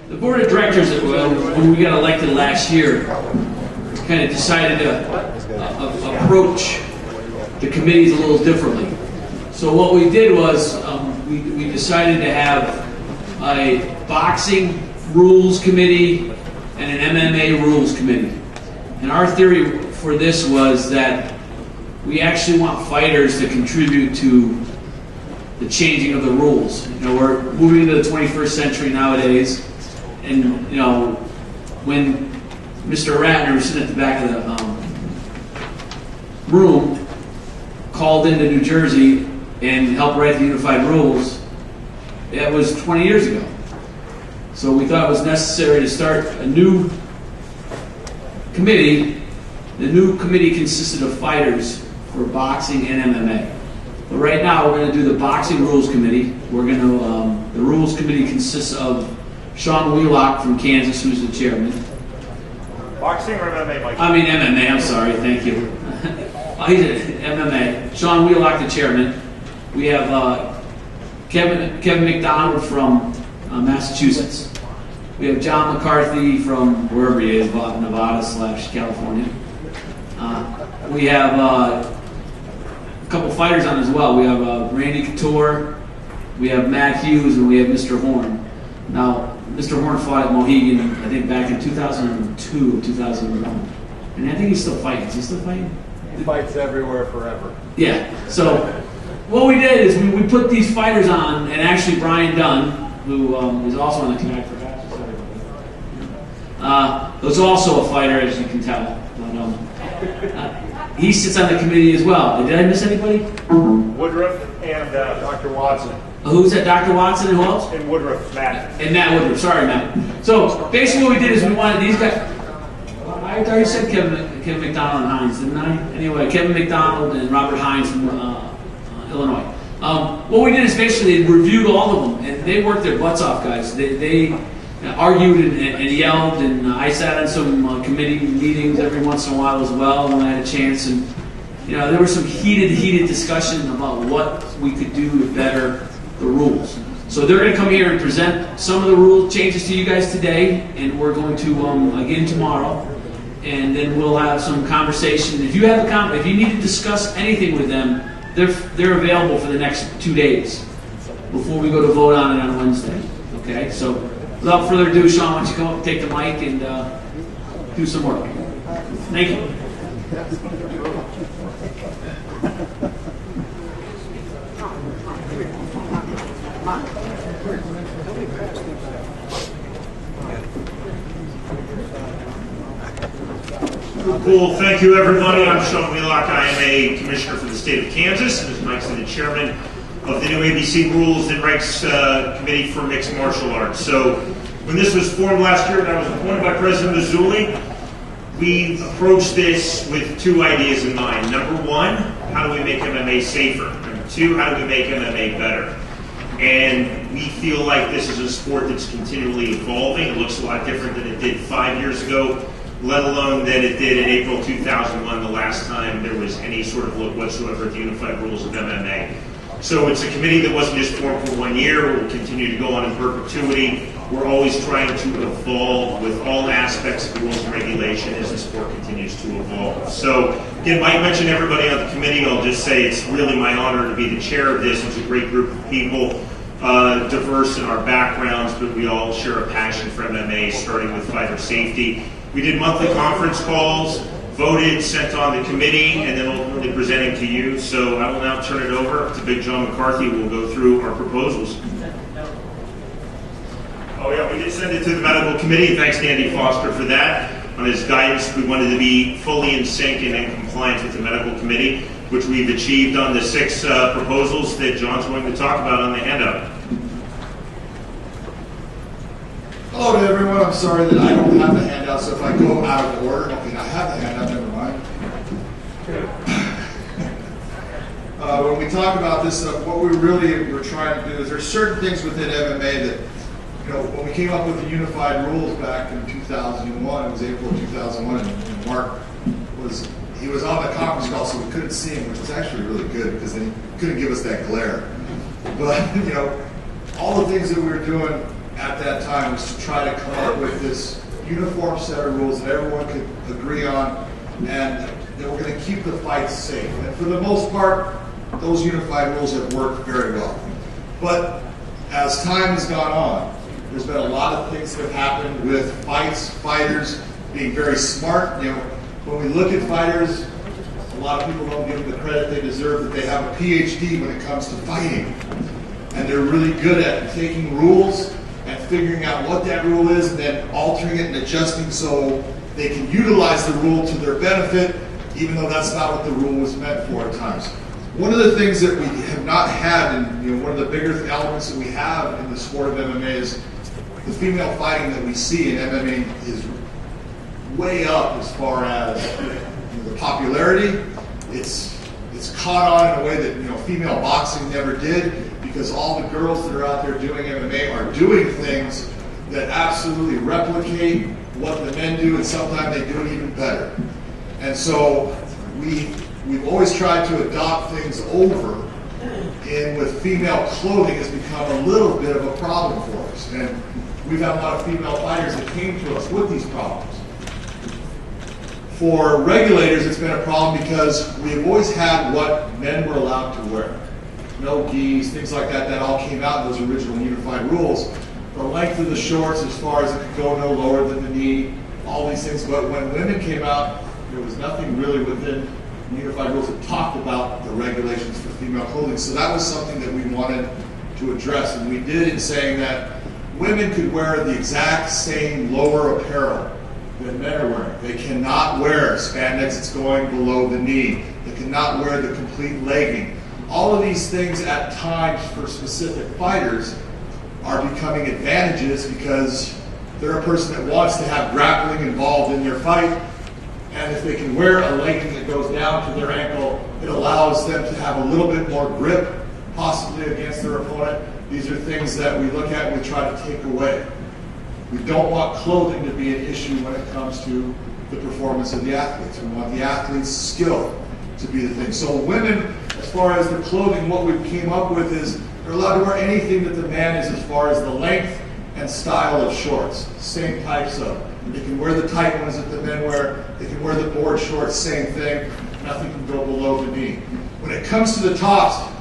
The board of directors, when we got elected last year, kind of decided to approach the committees a little differently. So what we did was we decided to have a boxing rules committee and an MMA rules committee. And our theory for this was that we actually want fighters to contribute to the changing of the rules. You know, we're moving into the 21st century nowadays, and you know, when Mr. Ratner was sitting at the back of the room, called into New Jersey and helped write the unified rules, that was 20 years ago. So we thought it was necessary to start a new committee. The new committee consisted of fighters for boxing and MMA. But right now we're going to do the boxing rules committee. We're going to, the rules committee consists of Sean Wheelock from Kansas, who's the chairman. Boxing or MMA, Mike? I mean MMA, I'm sorry, thank you. He's MMA. Sean Wheelock, the chairman. We have Kevin MacDonald from Massachusetts. We have John McCarthy from wherever he is, Nevada/California. We have a couple fighters on as well. We have Randy Couture, we have Matt Hughes, and we have Mr. Horn. Now, Mr. Horn fought at Mohegan, I think back in 2002 or 2001. And I think he's still fighting. Is he still fighting? He fights everywhere forever. Yeah. So what we did is we put these fighters on, and actually Brian Dunn, who is also on the committee, was also a fighter, as you can tell. But, he sits on the committee as well. Did I miss anybody? Woodruff and Dr. Watson. Who's that? Dr. Watson and who else? And Woodruff, Matt. And Matt Woodruff. Sorry, Matt. So basically what we did is we wanted these guys. I already said Kevin MacDonald and Hines, didn't I? Anyway, Kevin MacDonald and Robert Hines from Illinois. What we did is basically reviewed all of them, and they worked their butts off, guys. They argued and yelled, and I sat on some committee meetings every once in a while as well when I had a chance. And you know, there was some heated discussion about what we could do to better the rules. So they're going to come here and present some of the rule changes to you guys today, and we're going to again tomorrow, and then we'll have some conversation. If you have if you need to discuss anything with them, they're available for the next 2 days before we go to vote on it on Wednesday. Okay, so without further ado, Sean, why don't you come up and take the mic and do some work. Thank you. Cool. Thank you, everybody. I'm Sean Wheelock. I am a commissioner for the state of Kansas, and as Mike said, the chairman of the new ABC Rules and Regs Committee for Mixed Martial Arts. So when this was formed last year and I was appointed by President Utley, we approached this with two ideas in mind. Number one, how do we make MMA safer? Number two, how do we make MMA better? And we feel like this is a sport that's continually evolving. It looks a lot different than it did 5 years ago, let alone than it did in April 2001, the last time there was any sort of look whatsoever at the unified rules of MMA. So it's a committee that wasn't just formed for 1 year. It will continue to go on in perpetuity. We're always trying to evolve with all aspects of rules and regulation as the sport continues to evolve. So again, Mike mentioned everybody on the committee. I'll just say it's really my honor to be the chair of this. It's a great group of people, diverse in our backgrounds, but we all share a passion for MMA, starting with fighter safety. We did monthly conference calls, voted, sent on the committee, and then ultimately presenting to you. So I will now turn it over to Big John McCarthy, who will go through our proposals. Oh yeah, we did send it to the medical committee. Thanks to Andy Foster for that. On his guidance, we wanted to be fully in sync and in compliance with the medical committee, which we've achieved on the 6 proposals that John's going to talk about on the handout. Hello to everyone. I'm sorry that I don't have the handout, so if I go out of order, I mean, I have the handout, never mind. When we talk about this, what we really were trying to do is there's certain things within MMA that, you know, when we came up with the unified rules back in 2001, it was April 2001, and Mark was on the conference call, so we couldn't see him, which was actually really good because then he couldn't give us that glare. But, you know, all the things that we were doing at that time was to try to come up with this uniform set of rules that everyone could agree on, and that we're going to keep the fights safe. And for the most part, those unified rules have worked very well. But as time has gone on, there's been a lot of things that have happened with fights, fighters being very smart. You know, when we look at fighters, a lot of people don't give them the credit they deserve, that they have a PhD when it comes to fighting. And they're really good at taking rules and figuring out what that rule is and then altering it and adjusting so they can utilize the rule to their benefit, even though that's not what the rule was meant for at times. One of the things that we have not had, and one of the bigger elements that we have in the sport of MMA is the female fighting that we see in MMA is way up as far as the popularity. It's caught on in a way that female boxing never did, because all the girls that are out there doing MMA are doing things that absolutely replicate what the men do, and sometimes they do it even better. And so we've always tried to adopt things over, and with female clothing has become a little bit of a problem for us. And we've had a lot of female fighters that came to us with these problems. For regulators, it's been a problem because we've always had what men were allowed to wear. No gis, things like that, that all came out in those original unified rules. The length of the shorts, as far as it could go no lower than the knee, all these things. But when women came out, there was nothing really within the unified rules that talked about the regulations for female clothing. So that was something that we wanted to address. And we did in saying that women could wear the exact same lower apparel that men are wearing. They cannot wear spandex that's going below the knee. They cannot wear the complete legging. All of these things at times for specific fighters are becoming advantages because they're a person that wants to have grappling involved in their fight, and if they can wear a legging that goes down to their ankle, it allows them to have a little bit more grip, possibly against their opponent. These are things that we look at and we try to take away. We don't want clothing to be an issue when it comes to the performance of the athletes. We want the athlete's skill to be the thing. So women, as far as the clothing, what we came up with is they're allowed to wear anything that the man is as far as the length and style of shorts. Same types of. They can wear the tight ones that the men wear. They can wear the board shorts, same thing. Nothing can go below the knee. When it comes to the tops,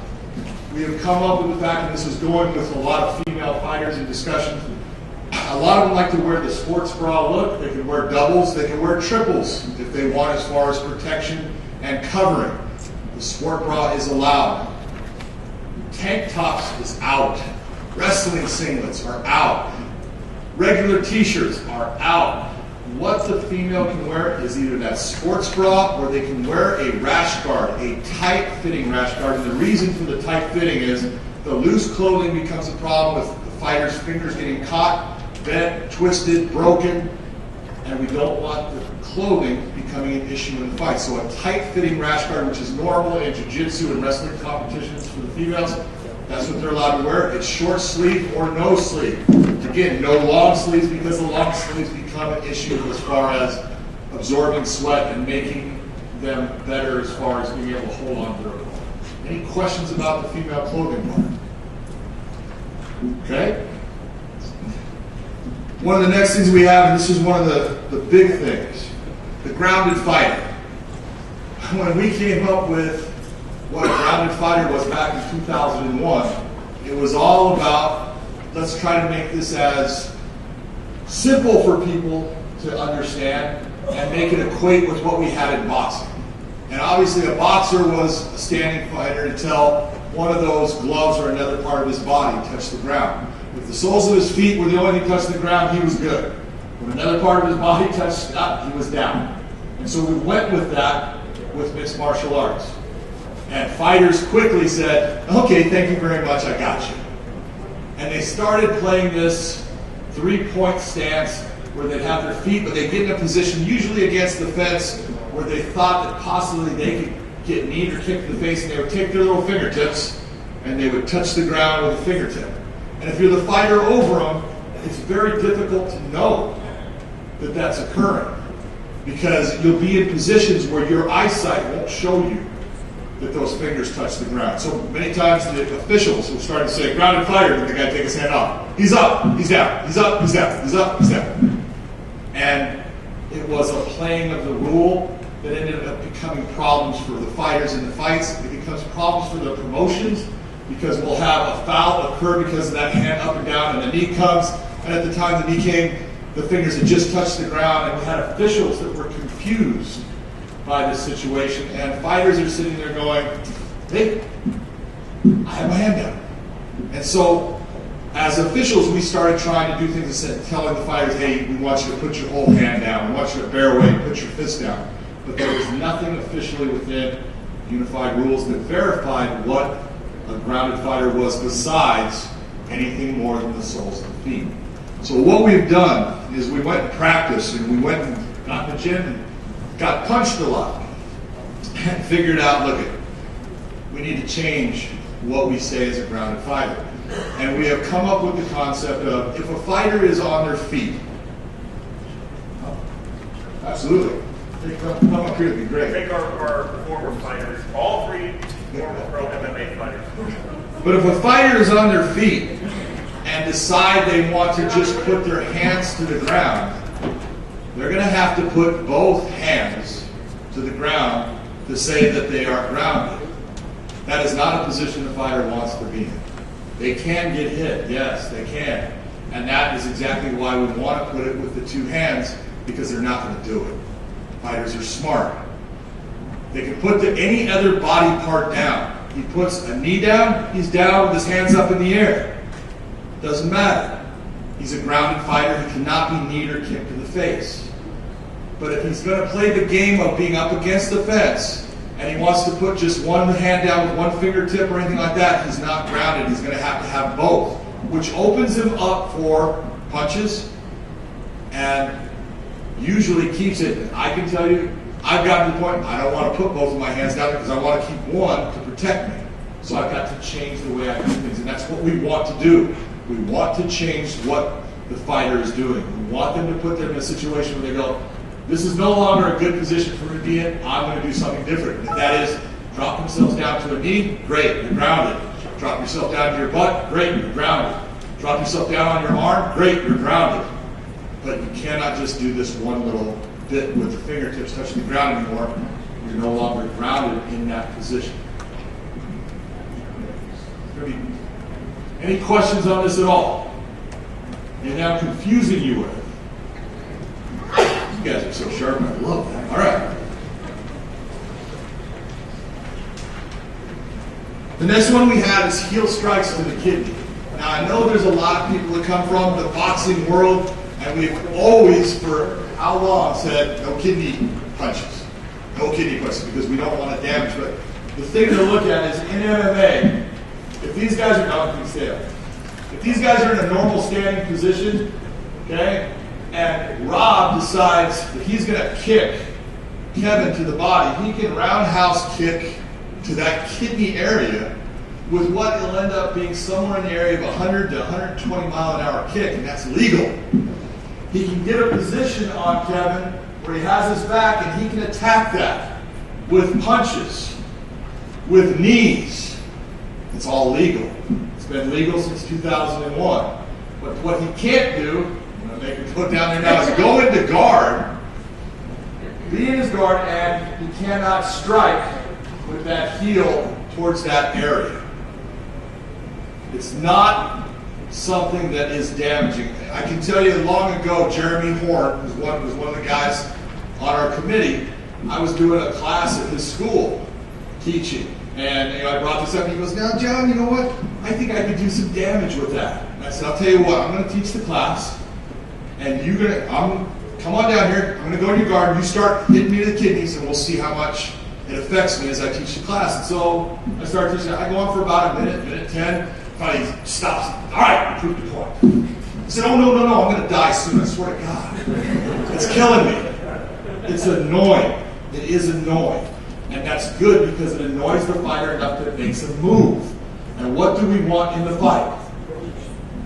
we have come up with the fact, and this is going with a lot of female fighters in discussions, a lot of them like to wear the sports bra look. They can wear doubles. They can wear triples if they want, as far as protection and covering. The sport bra is allowed. Tank tops is out. Wrestling singlets are out. Regular t-shirts are out. What the female can wear is either that sports bra, or they can wear a rash guard, a tight-fitting rash guard. And the reason for the tight fitting is the loose clothing becomes a problem with the fighter's fingers getting caught, bent, twisted, broken, and we don't want the clothing becoming an issue in the fight. So a tight-fitting rash guard, which is normal in jiu-jitsu and wrestling competitions for the females, that's what they're allowed to wear. It's short sleeve or no sleeve. Again, no long sleeves, because the long sleeves become an issue as far as absorbing sweat and making them better as far as being able to hold on to their opponent. Any questions about the female clothing part? Okay. One of the next things we have, and this is one of the big things, the grounded fighter. When we came up with what a grounded fighter was back in 2001, it was all about, let's try to make this as simple for people to understand and make it equate with what we had in boxing. And obviously a boxer was a standing fighter until one of those gloves or another part of his body touched the ground. If the soles of his feet were the only thing touched the ground, he was good. When another part of his body touched up, he was down. And so we went with that with mixed martial arts. And fighters quickly said, okay, thank you very much, I got you. And they started playing this three-point stance where they'd have their feet, but they'd get in a position, usually against the fence, where they thought that possibly they could get kneed or kicked in the face, and they would take their little fingertips and they would touch the ground with a fingertip. And if you're the fighter over them, it's very difficult to know that that's occurring, because you'll be in positions where your eyesight won't show you that those fingers touch the ground. So many times the officials will start to say, grounded fighter, and the guy take his hand off. He's up, he's down, he's up, he's down, he's up, he's down. And it was a playing of the rule that ended up becoming problems for the fighters in the fights. It becomes problems for the promotions because we'll have a foul occur because of that hand up and down and the knee comes. And at the time the knee came, the fingers had just touched the ground, and we had officials that were confused by this situation, and fighters are sitting there going, hey, I have my hand down. And so, as officials, we started trying to do things instead of telling the fighters, hey, we want you to put your whole hand down, we want you to bear weight, put your fist down. But there was nothing officially within unified rules that verified what a grounded fighter was besides anything more than the soles of the feet. So what we've done is we went and practiced, and we went and got in the gym and got punched a lot and figured out, look, we need to change what we say as a grounded fighter. And we have come up with the concept of if a fighter is on their feet, absolutely, come up here, it'd be great. I think our former fighters, all three former pro MMA fighters. But if a fighter is on their feet and decide they want to just put their hands to the ground, they're going to have to put both hands to the ground to say that they are grounded. That is not a position a fighter wants to be in. They can get hit, yes, they can. And that is exactly why we want to put it with the two hands, because they're not going to do it. Fighters are smart. They can put any other body part down. He puts a knee down, he's down with his hands up in the air. Doesn't matter. He's a grounded fighter. He cannot be kneed or kicked in the face. But if he's going to play the game of being up against the fence and he wants to put just one hand down with one fingertip or anything like that, he's not grounded. He's going to have both, which opens him up for punches and usually keeps it. I can tell you, I've gotten to the point I don't want to put both of my hands down because I want to keep one to protect me. So I've got to change the way I do things, and that's what we want to do. We want to change what the fighter is doing. We want them to put them in a situation where they go, this is no longer a good position for me to be in, I'm going to do something different. And if that is drop themselves down to a knee, great, you're grounded. Drop yourself down to your butt, great, you're grounded. Drop yourself down on your arm, great, you're grounded. But you cannot just do this one little bit with the fingertips touching the ground anymore. You're no longer grounded in that position. Any questions on this at all? And now confusing you with? You guys are so sharp, I love that. All right. The next one we have is heel strikes to the kidney. Now I know there's a lot of people that come from the boxing world, and we've always, for how long, said no kidney punches. No kidney punches because we don't want to damage. But the thing to look at is in MMA, if these guys are not if these guys are in a normal standing position, okay, and Rob decides that he's going to kick Kevin to the body, he can roundhouse kick to that kidney area with what will end up being somewhere in the area of 100 to 120 mile an hour kick, and that's legal. He can get a position on Kevin where he has his back and he can attack that with punches, with knees. It's all legal. It's been legal since 2001. But what he can't do, I'm going to make him put down there now, is go into guard, be in his guard, and he cannot strike with that heel towards that area. It's not something that is damaging. I can tell you long ago, Jeremy Horn was one of the guys on our committee. I was doing a class at his school teaching. And I brought this up, and he goes, now, John, you know what? I think I could do some damage with that. And I said, I'll tell you what, I'm going to teach the class, and come on down here, I'm going to go to your guard, you start hitting me to the kidneys, and we'll see how much it affects me as I teach the class. And so I started teaching, I go on for about a minute 10, finally he stops, all right, prove the point. I said, oh, no, I'm going to die soon, I swear to God. It's killing me. It's annoying. It is annoying. And that's good because it annoys the fighter enough that it makes him move. And what do we want in the fight?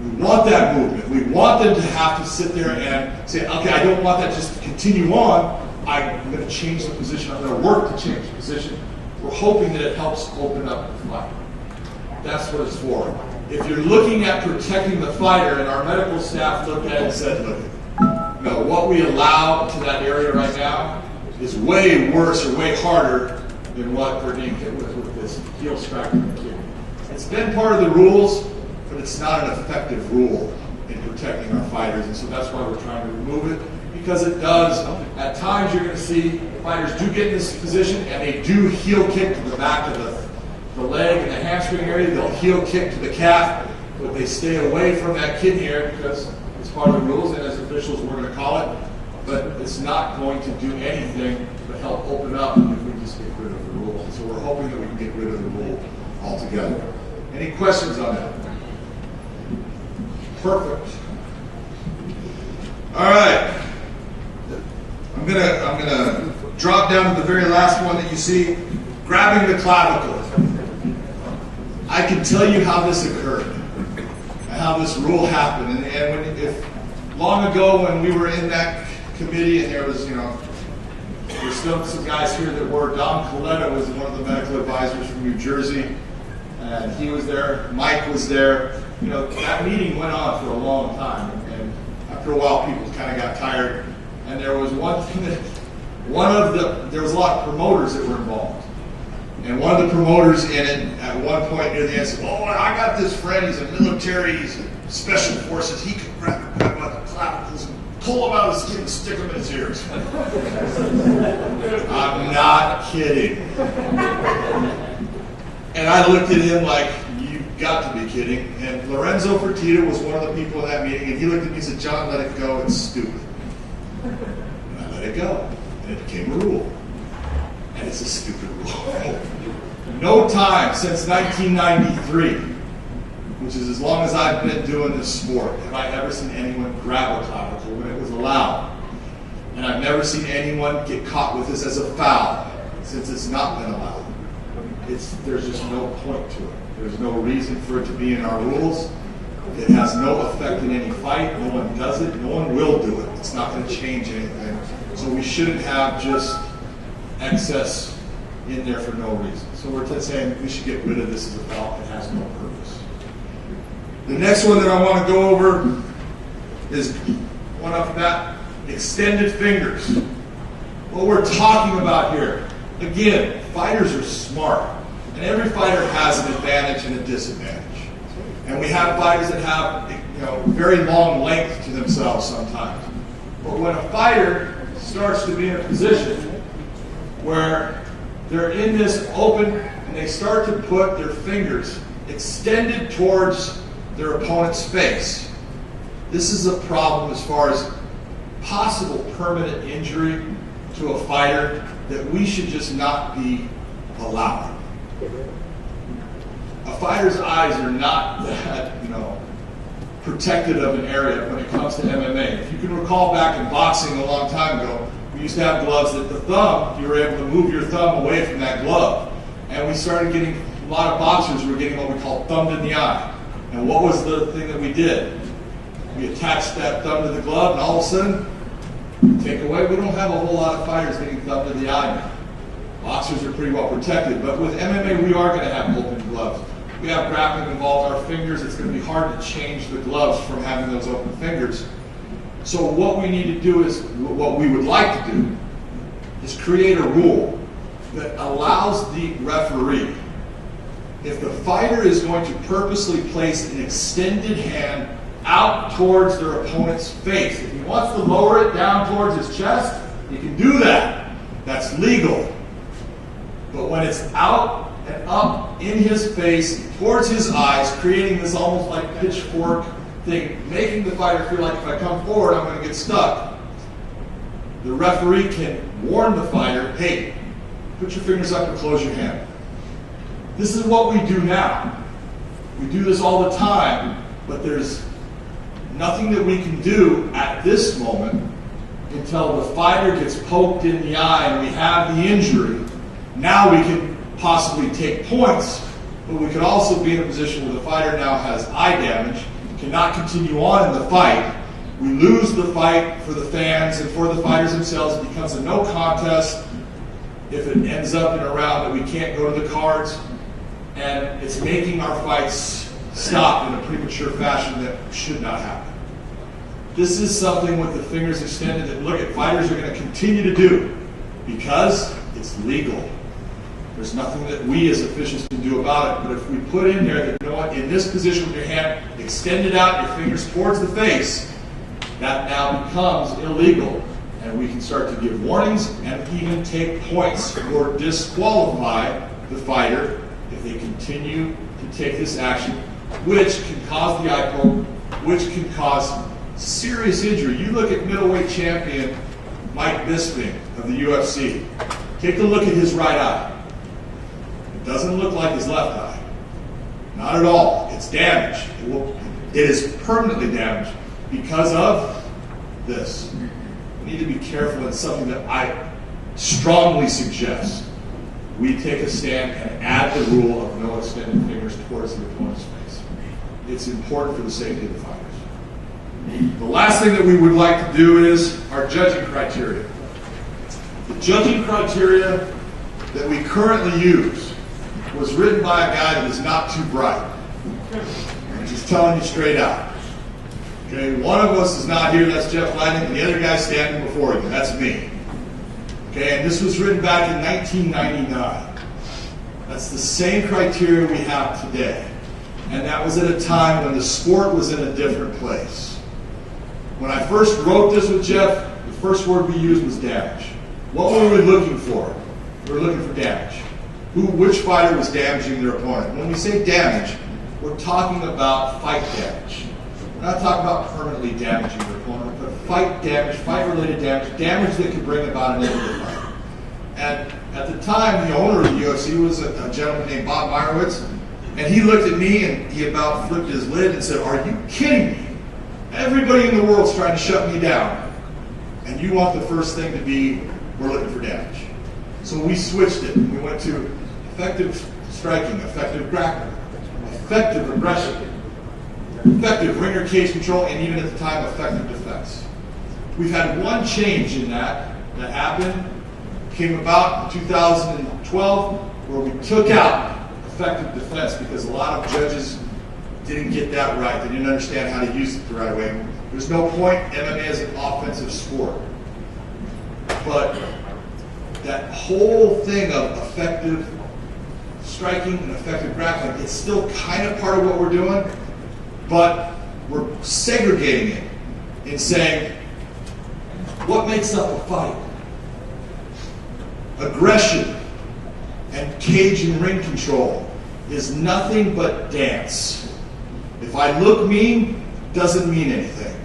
We want that movement. We want them to have to sit there and say, okay, I don't want that just to continue on. I'm going to change the position. I'm going to work to change the position we're hoping that it helps open up the fight. That's what it's for. If you're looking at protecting the fighter, and our medical staff looked at it and said, look, no, what we allow to that area right now is way worse or way harder than what they're being hit with this heel strike in the kidney. It's been part of the rules, but it's not an effective rule in protecting our fighters, and so that's why we're trying to remove it, because it does, at times you're going to see fighters do get in this position and they do heel kick to the back of the leg and the hamstring area. They'll heel kick to the calf, but they stay away from that kidney area because it's part of the rules, and as officials we're going to call it, but it's not going to do anything but help open up if we just get rid of the rule. So we're hoping that we can get rid of the rule altogether. Any questions on that? Perfect. All right. I'm gonna drop down to the very last one that you see, grabbing the clavicle. I can tell you how this occurred, and how this rule happened. And if long ago when we were in that committee, and there was, there's still some guys here that were. Don Coletta was one of the medical advisors from New Jersey, and he was there. Mike was there. That meeting went on for a long time, and after a while, people kind of got tired. And there was one thing that there was a lot of promoters that were involved. And one of the promoters in it, at one point near the end, said, "Oh, I got this friend. He's a military. He's in special forces. He can grab the clavicles and pull him out of his skin and stick them in his ears." I'm not kidding. And I looked at him like, "You've got to be kidding." And Lorenzo Fertitta was one of the people in that meeting, and he looked at me and said, "John, let it go. It's stupid." And I let it go, and it became a rule. And it's a stupid rule. No time since 1993, which is as long as I've been doing this sport, have I ever seen anyone grab a clavicle when it was allowed. And I've never seen anyone get caught with this as a foul since it's not been allowed. There's just no point to it. There's no reason for it to be in our rules. It has no effect in any fight. No one does it. No one will do it. It's not going to change anything. So we shouldn't have just excess in there for no reason. So we're saying we should get rid of this as a foul. It has no purpose. The next one that I want to go over is one of that extended fingers. What we're talking about here, again, fighters are smart, and every fighter has an advantage and a disadvantage. And we have fighters that have very long length to themselves sometimes. But when a fighter starts to be in a position where they're in this open and they start to put their fingers extended towards their opponent's face, this is a problem as far as possible permanent injury to a fighter that we should just not be allowing. A fighter's eyes are not that, protected of an area when it comes to MMA. If you can recall back in boxing a long time ago, we used to have gloves that the thumb, you were able to move your thumb away from that glove. And we started getting, a lot of boxers were getting what we call thumbed in the eye. And what was the thing that we did? We attached that thumb to the glove, and all of a sudden, take away, we don't have a whole lot of fighters getting thumbed in the eye now. Boxers are pretty well protected, but with MMA, we are going to have open gloves. We have grappling involved, our fingers, it's going to be hard to change the gloves from having those open fingers. So what we need to do is, what we would like to do, is create a rule that allows the referee, if the fighter is going to purposely place an extended hand out towards their opponent's face, if he wants to lower it down towards his chest, he can do that. That's legal. But when it's out and up in his face, towards his eyes, creating this almost like pitchfork thing, making the fighter feel like if I come forward, I'm going to get stuck. The referee can warn the fighter, hey, put your fingers up and close your hand. This is what we do now. We do this all the time, but there's nothing that we can do at this moment until the fighter gets poked in the eye and we have the injury. Now we can possibly take points, but we could also be in a position where the fighter now has eye damage, cannot continue on in the fight. We lose the fight for the fans and for the fighters themselves. It becomes a no contest, if it ends up in a round that we can't go to the cards, and it's making our fights stop in a premature fashion that should not happen. This is something with the fingers extended that, look, at fighters are going to continue to do because it's legal. There's nothing that we as officials can do about it. But if we put in there that, you know what, in this position with your hand extended out, your fingers towards the face, that now becomes illegal. And we can start to give warnings and even take points or disqualify the fighter if they continue to take this action, which can cause the eye poke, which can cause serious injury. You look at middleweight champion Mike Bisping of the UFC. Take a look at his right eye. It doesn't look like his left eye. Not at all. It's damaged. It is permanently damaged because of this. We need to be careful. It's something that I strongly suggest we take a stand and add the rule of no extended fingers towards the opponent's face. It's important for the safety of the fighters. The last thing that we would like to do is our judging criteria. The judging criteria that we currently use was written by a guy that is not too bright. I'm just telling you straight out. Okay, one of us is not here, that's Jeff Lightning, and the other guy standing before you, that's me. Okay, and this was written back in 1999. That's the same criteria we have today. And that was at a time when the sport was in a different place. When I first wrote this with Jeff, the first word we used was damage. What were we looking for? We were looking for damage. Which fighter was damaging their opponent? When we say damage, we're talking about fight damage. We're not talking about permanently damaging their opponent, but fight damage, fight-related damage, damage that could bring about an end to the fight. And at the time, the owner of the UFC was a gentleman named Bob Meyerowitz, and he looked at me and he about flipped his lid and said, "Are you kidding me? Everybody in the world's trying to shut me down, and you want the first thing to be, we're looking for damage." So we switched it. We went to effective striking, effective grappling, effective aggression, effective ringer cage control, and even at the time, effective defense. We've had one change in that happened, came about in 2012, where we took out effective defense because a lot of judges didn't get that right. They didn't understand how to use it the right way. There's no point. MMA is an offensive sport. But that whole thing of effective striking and effective grappling, it's still kind of part of what we're doing, but we're segregating it in saying, what makes up a fight? Aggression and cage and ring control is nothing but dance. If I look mean, doesn't mean anything.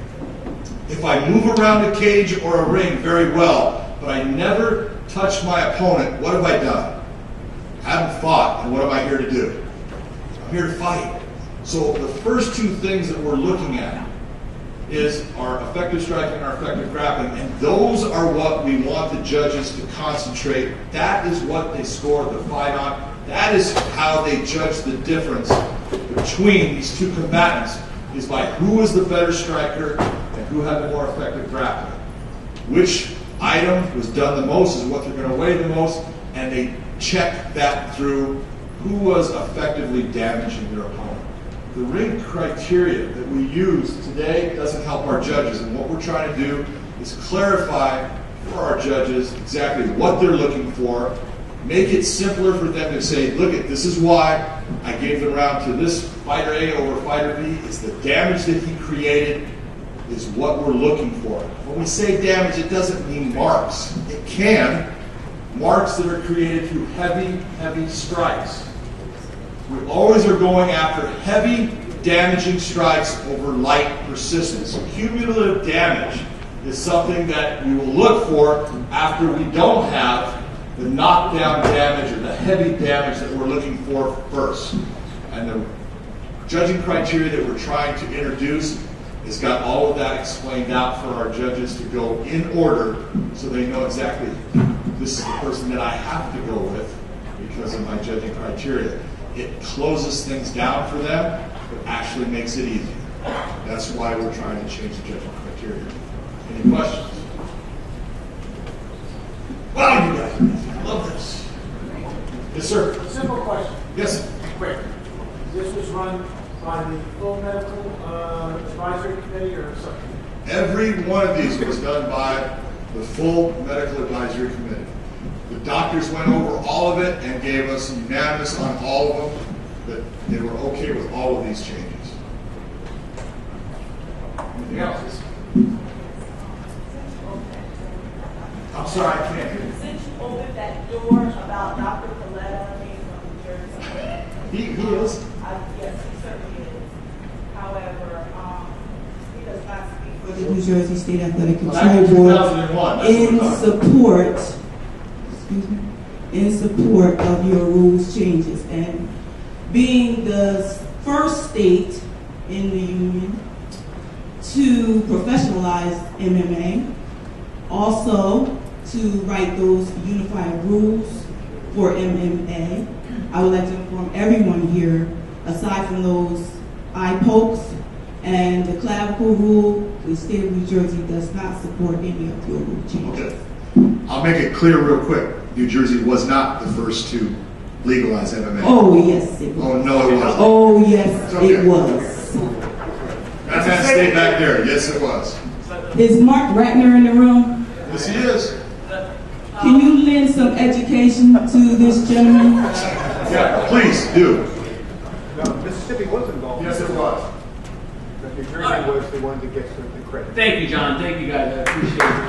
If I move around a cage or a ring very well, but I never touch my opponent, what have I done? I haven't fought, and what am I here to do? I'm here to fight. So the first two things that we're looking at is our effective striking and our effective grappling, and those are what we want the judges to concentrate. That is what they score the fight on. That is how they judge the difference between these two combatants, is by who is the better striker and who had the more effective grappling. Which item was done the most is what they're going to weigh the most, and they check that through who was effectively damaging their opponent. The ring criteria that we use today doesn't help our judges, and what we're trying to do is clarify for our judges exactly what they're looking for, make it simpler for them to say, look, this is why I gave the round to this fighter A over fighter B. It's the damage that he created is what we're looking for. When we say damage, it doesn't mean marks. It can. Marks that are created through heavy strikes. We always are going after heavy, damaging strikes over light persistence. Cumulative damage is something that we will look for after we don't have the knockdown damage or the heavy damage that we're looking for first. And the judging criteria that we're trying to introduce has got all of that explained out for our judges to go in order so they know exactly this is the person that I have to go with because of my judging criteria. It closes things down for them, but actually makes it easier. That's why we're trying to change the judging criteria. Any questions? Wow, you guys, I love this. Every one of these was done by the full medical advisory committee. The doctors went over all of it and gave us unanimous on all of them that they were okay with all of these changes. Anything else? I'm sorry, I can't hear you. Since you opened that door about Dr. Coletta being from New Jersey. He is. Yes, he certainly is. However, he does not speak For the New Jersey State Athletic Back in Control 2001, Board that's in what I'm support, excuse me, in support of your rules changes, and being the first state in the union to professionalize MMA, also to write those unified rules for MMA. I would like to inform everyone here, aside from those eye pokes and the clavicle rule, the state of New Jersey does not support any of your rule changes. Okay. I'll make it clear real quick. New Jersey was not the first to legalize MMA. Oh, yes, it was. Oh, no, it wasn't. Oh, yes, Okay. it was. That man stayed back there. Yes, it was. Is Mark Ratner in the room? Yes, he is. Can you lend some education to this gentleman? Yeah, please do. No, Mississippi was involved. Yes, it was. But New Jersey was the one that gets the credit. Thank you, John. Thank you, guys. I appreciate it.